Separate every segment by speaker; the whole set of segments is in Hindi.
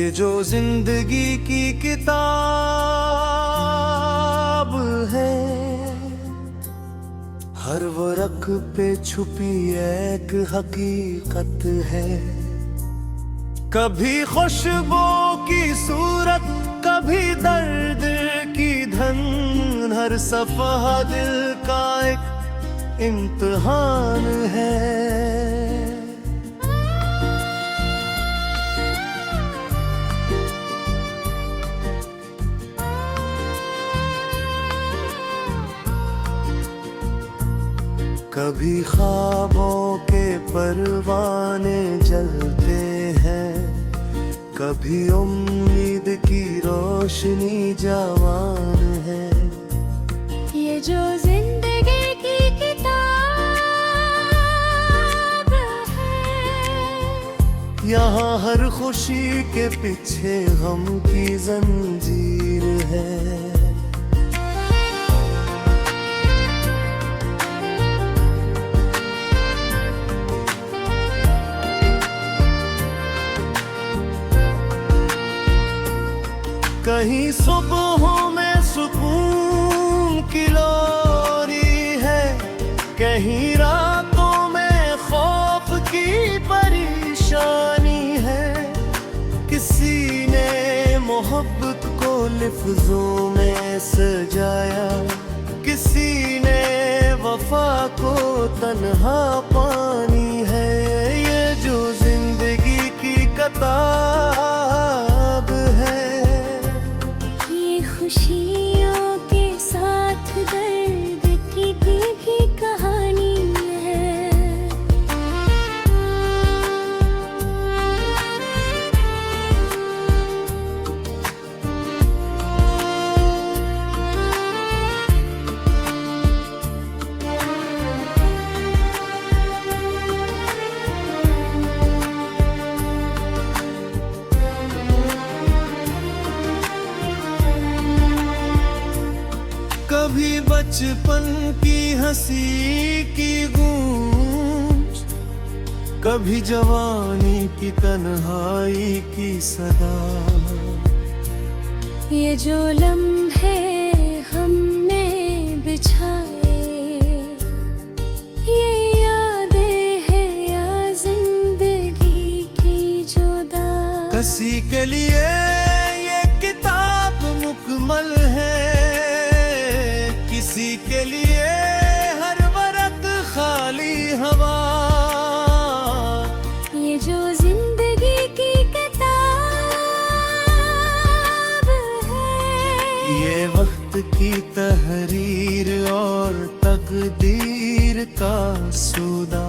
Speaker 1: ये जो जिंदगी की किताब है, हर वर्क पे छुपी एक हकीकत है। कभी खुशबू की सूरत, कभी दर्द की धन, हर सफा दिल का एक इम्तिहान है। कभी ख्वाबों के परवाने जलते हैं, कभी उम्मीद की रोशनी जवान है।
Speaker 2: ये जो जिंदगी की किताब है,
Speaker 1: यहाँ हर खुशी के पीछे गम की जंजीर है। कहीं सुबहों में सुकून की लोरी है, कहीं रातों में खौफ की परेशानी है। किसी ने मोहब्बत को लफ्जों में सजाया, किसी ने वफा को तन्हा पानी है। ये जो जिंदगी की किताब है,
Speaker 2: खुशियों के साथ दर्द की भी कहानी है।
Speaker 1: कभी बचपन की हंसी की गूंज, कभी जवानी की तन्हाई की सदा।
Speaker 2: ये जो लम्हे हमने बिछाए, ये यादें हैं या जिंदगी की जुदा।
Speaker 1: किसी के लिए ये किताब मुकम्मल है, किसी के लिए हर वरक खाली हवा।
Speaker 2: ये जो जिंदगी की किताब है,
Speaker 1: ये वक्त की तहरीर और तकदीर का सौदा।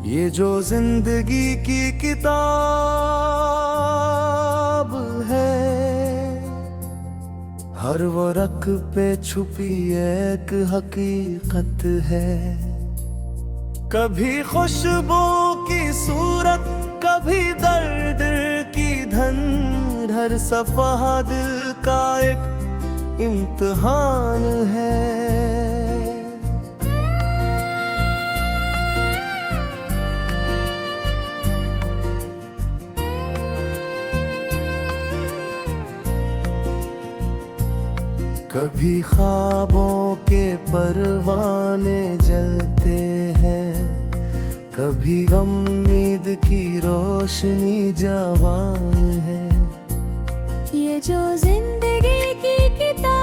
Speaker 1: ये जो जिंदगी की किताब है, हर वर्क पे छुपी एक हकीकत है। कभी खुशबू की सूरत, कभी दर्द की धन, हर सफा दिल का एक इम्तिहान है। कभी ख्वाबों के परवाने जलते हैं, कभी उम्मीद की रोशनी जवान है।
Speaker 2: ये जो जिंदगी की किताब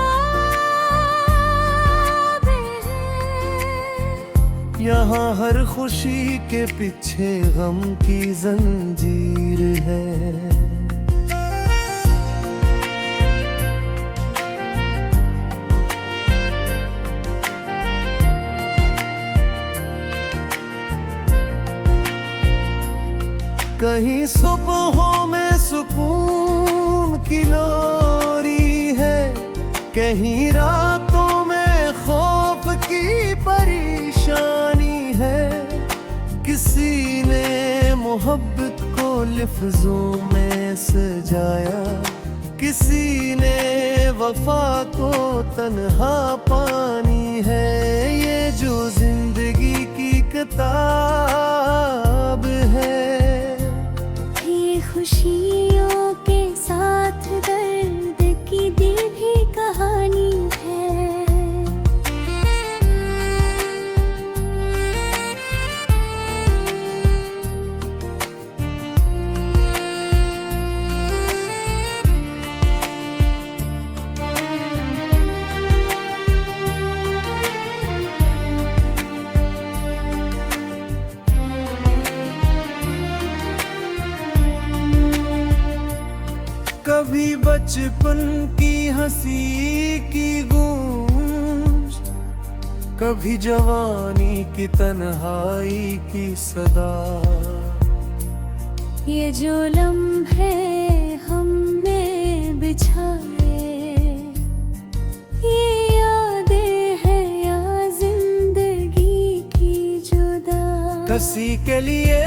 Speaker 2: है,
Speaker 1: यहाँ हर खुशी के पीछे गम की जंजीर है। कहीं सुबहों में सुकून की लोरी है, कहीं रातों में खौफ की परेशानी है। किसी ने मोहब्बत को लफ्जों में सजाया, किसी ने वफा को तन्हा पानी है। ये जो जिंदगी की किताब है,
Speaker 2: ये खुशियों के साथ दर्द की दी भी कहानी है।
Speaker 1: कभी बचपन की हंसी की गूंज, कभी जवानी की तन्हाई की सदा।
Speaker 2: ये जो लम्हे हमने बिछाए, ये यादें हैं या जिंदगी की जुदा।
Speaker 1: किसी के लिए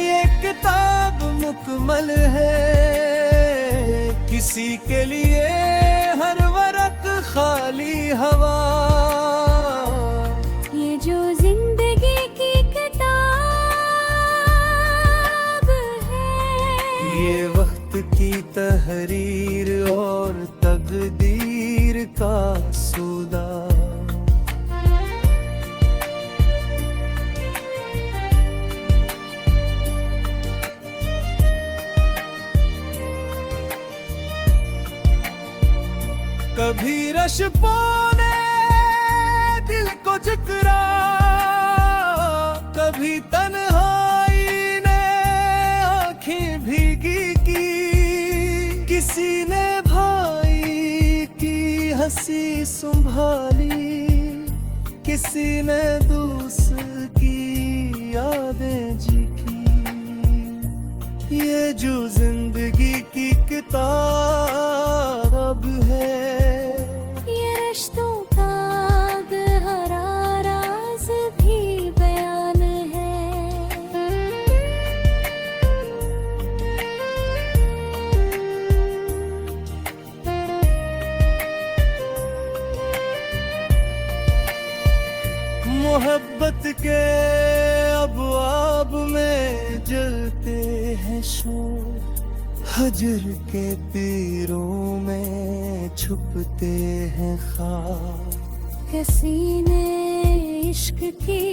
Speaker 1: ये किताब मुकम्मल है, किसी के लिए हर वरक खाली हवा।
Speaker 2: ये जो जिंदगी की किताब है,
Speaker 1: ये वक्त की तहरीर और तकदीर का सौदा। कभी रश्कों ने दिल को झुकरा, कभी तन्हाई ने आंखें भीगी की। किसी ने भाई की हंसी संभाली, किसी ने दूसरे की यादें जी की। ये जो जिंदगी की किताब है,
Speaker 2: रिश्तों का गहरा राज भी बयान है।
Speaker 1: मोहब्बत के अबवाब में जलते हैं शोर, हजर के तीरों में छुपते हैं ख्वाब।
Speaker 2: किसी ने इश्क की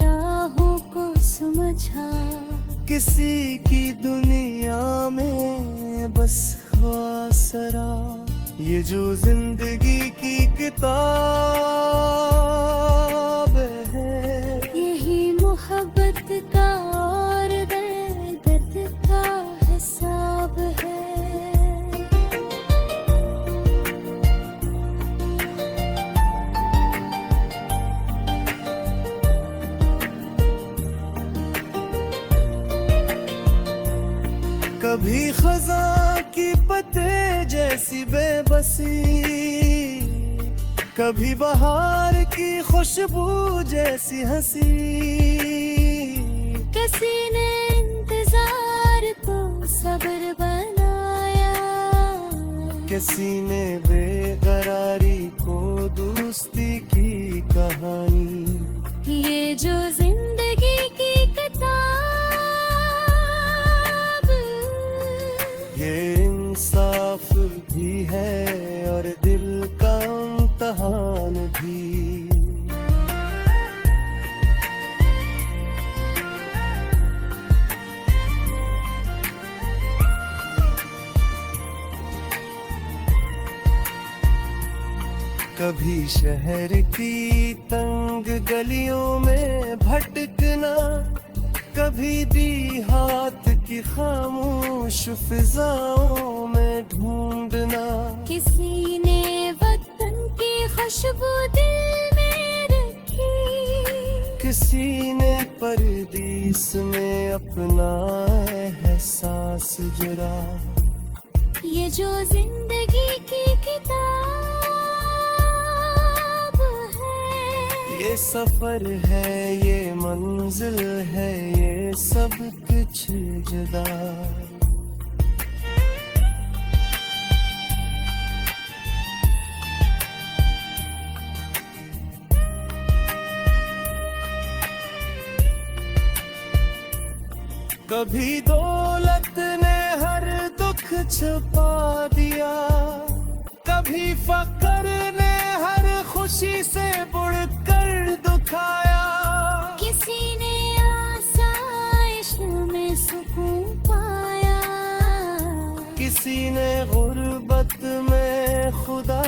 Speaker 2: राहों को समझा,
Speaker 1: किसी की दुनिया में बस ख्वासरा। ये जो जिंदगी की किताब है,
Speaker 2: यही मोहब्बत का और दर्द का हिसाब है।
Speaker 1: कभी खजा की पत्ते जैसी बेबसी, कभी बहार की खुशबू जैसी हंसी।
Speaker 2: किसी ने इंतजार को सब्र बनाया,
Speaker 1: किसी ने बेकरारी को दोस्ती की कहानी।
Speaker 2: ये जो जिंदगी की किताब,
Speaker 1: ये इंसाफ भी है और दिल का इम्तिहान भी। कभी शहर की तंग गलियों में भटकना, कभी देहात की खामोश फिजाओं में ढूंढना।
Speaker 2: किसी ने वतन की खुशबू दिल में रखी,
Speaker 1: किसी ने परदेस में अपना एहसास जुड़ा।
Speaker 2: ये जो जिंदगी की किताब है,
Speaker 1: ये सफर है, ये मंजिल है, ये सब कुछ कुछ जुदा। कभी दौलत ने हर दुख छुपा दिया, कभी फकर ने हर खुशी से बढ़कर दुखाया।
Speaker 2: किसी ने आसाइश में सुकून पाया,
Speaker 1: किसी ने गुर्बत में खुदा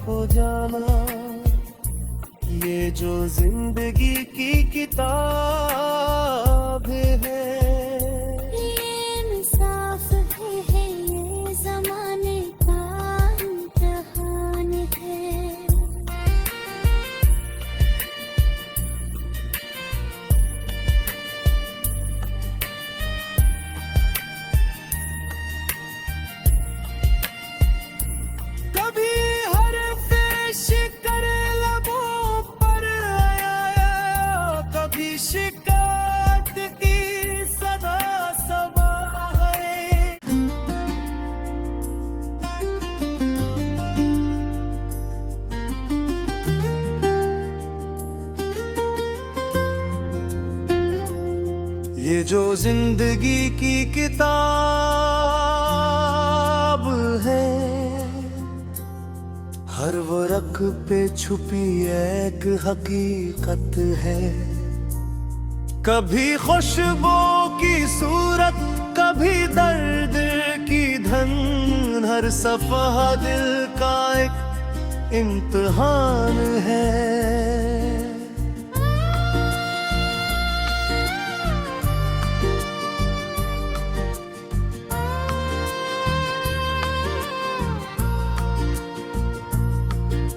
Speaker 1: को जाना। ये जो जिंदगी की किताब है, शिकायत की सदा सबा है। ये जो जिंदगी की किताब है, हर वर्क पे छुपी एक हकीकत है। कभी खुशबू की सूरत, कभी दर्द की धन, हर सफा दिल का एक इम्तिहान है।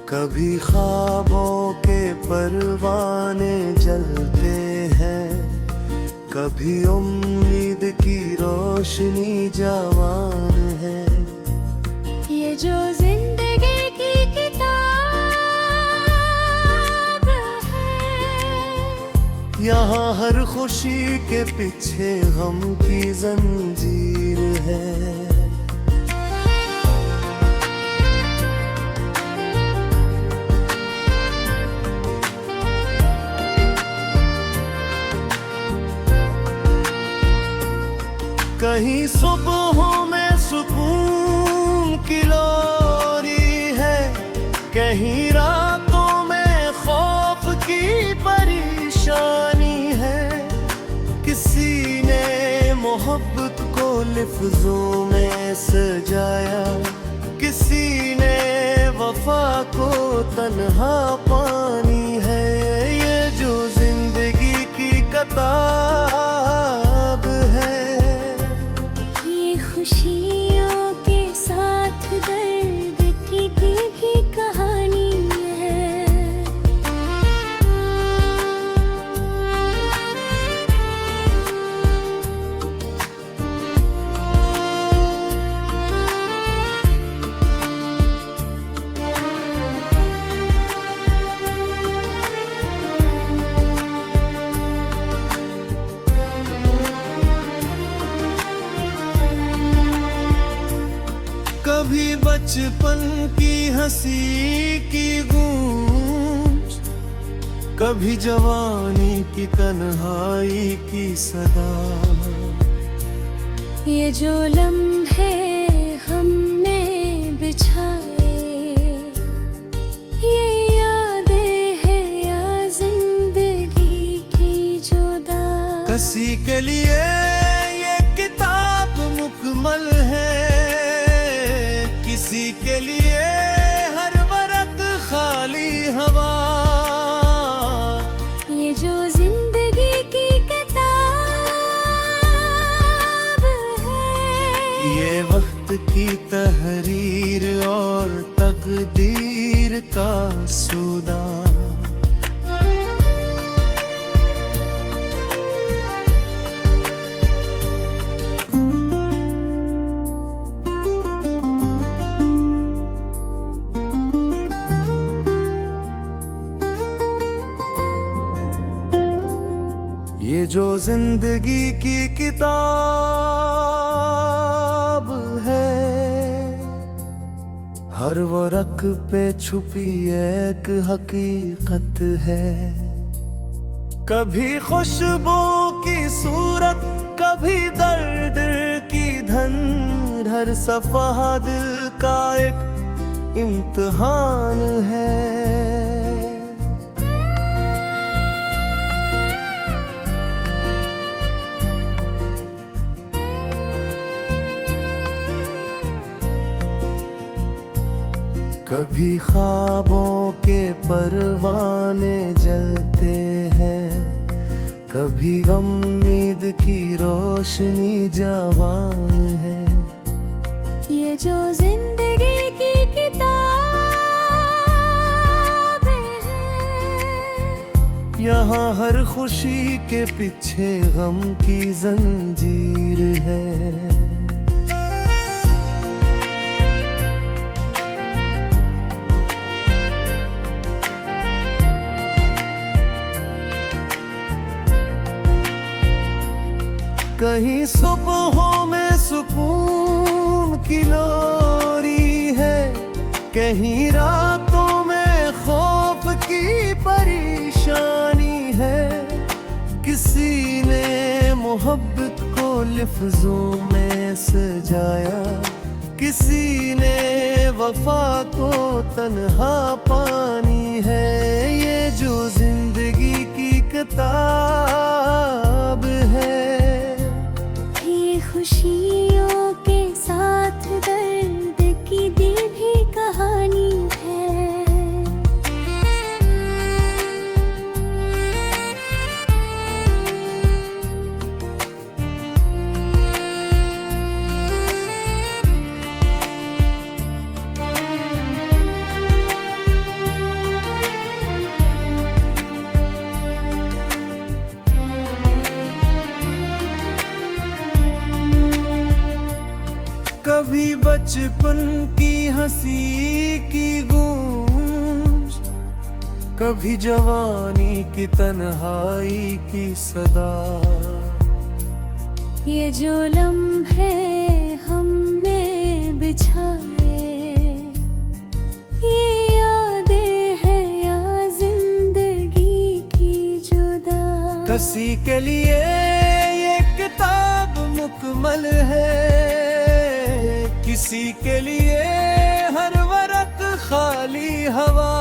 Speaker 1: कभी ख्वाबों के परवाने जलते हैं, कभी उम्मीद की रोशनी जवान है।
Speaker 2: ये जो जिंदगी की किताब है,
Speaker 1: यहाँ हर खुशी के पीछे गम की जंजीर है। कहीं सुबहों में सुकून की लोरी है, कहीं रातों में खौफ की परेशानी है। किसी ने मोहब्बत को लफ्जों में सजाया, किसी ने वफा को तन्हा पानी है। ये जो जिंदगी की किताब है,
Speaker 2: खुशियों के साथ दर्द की भी कहानी है।
Speaker 1: कभी बचपन की हंसी की गूंज, कभी जवानी की तन्हाई की सदा।
Speaker 2: ये जो लम्हे हमने बिछाए, ये यादें हैं या जिंदगी की जुदा।
Speaker 1: किसी के लिए ये किताब मुकम्मल है, किसी के लिए हर वरक खाली हवा।
Speaker 2: ये जो जिंदगी की किताब है,
Speaker 1: ये वक्त की तहरीर और तकदीर का सूदा। ये ये जो जिंदगी की किताब है, हर वर्क पे छुपी एक हकीकत है। कभी खुशबू की सूरत, कभी दर्द की धन, हर सफा दिल का एक इम्तिहान है। कभी ख्वाबों के परवाने जलते हैं, कभी उम्मीद की रोशनी जवान है।
Speaker 2: ये जो जिंदगी की किताब है,
Speaker 1: यहाँ हर खुशी के पीछे गम की जंजीर है। कहीं सुबहों में सुकून की लोरी है, कहीं रातों में खौफ की परेशानी है। किसी ने मोहब्बत को लफ्जों में सजाया, किसी ने वफा को तन्हा पानी है। ये जो जिंदगी की किताब है,
Speaker 2: खुशियों के साथ दर्द की दी भी कहानी है।
Speaker 1: कभी बचपन की हंसी की गूंज, कभी जवानी की तन्हाई की सदा।
Speaker 2: ये जो लम्हे हमने बिछाए, ये यादें हैं या जिंदगी की जुदा।
Speaker 1: किसी के लिए ये किताब मुकम्मल है, किसी के लिए हर वरक खाली हवा।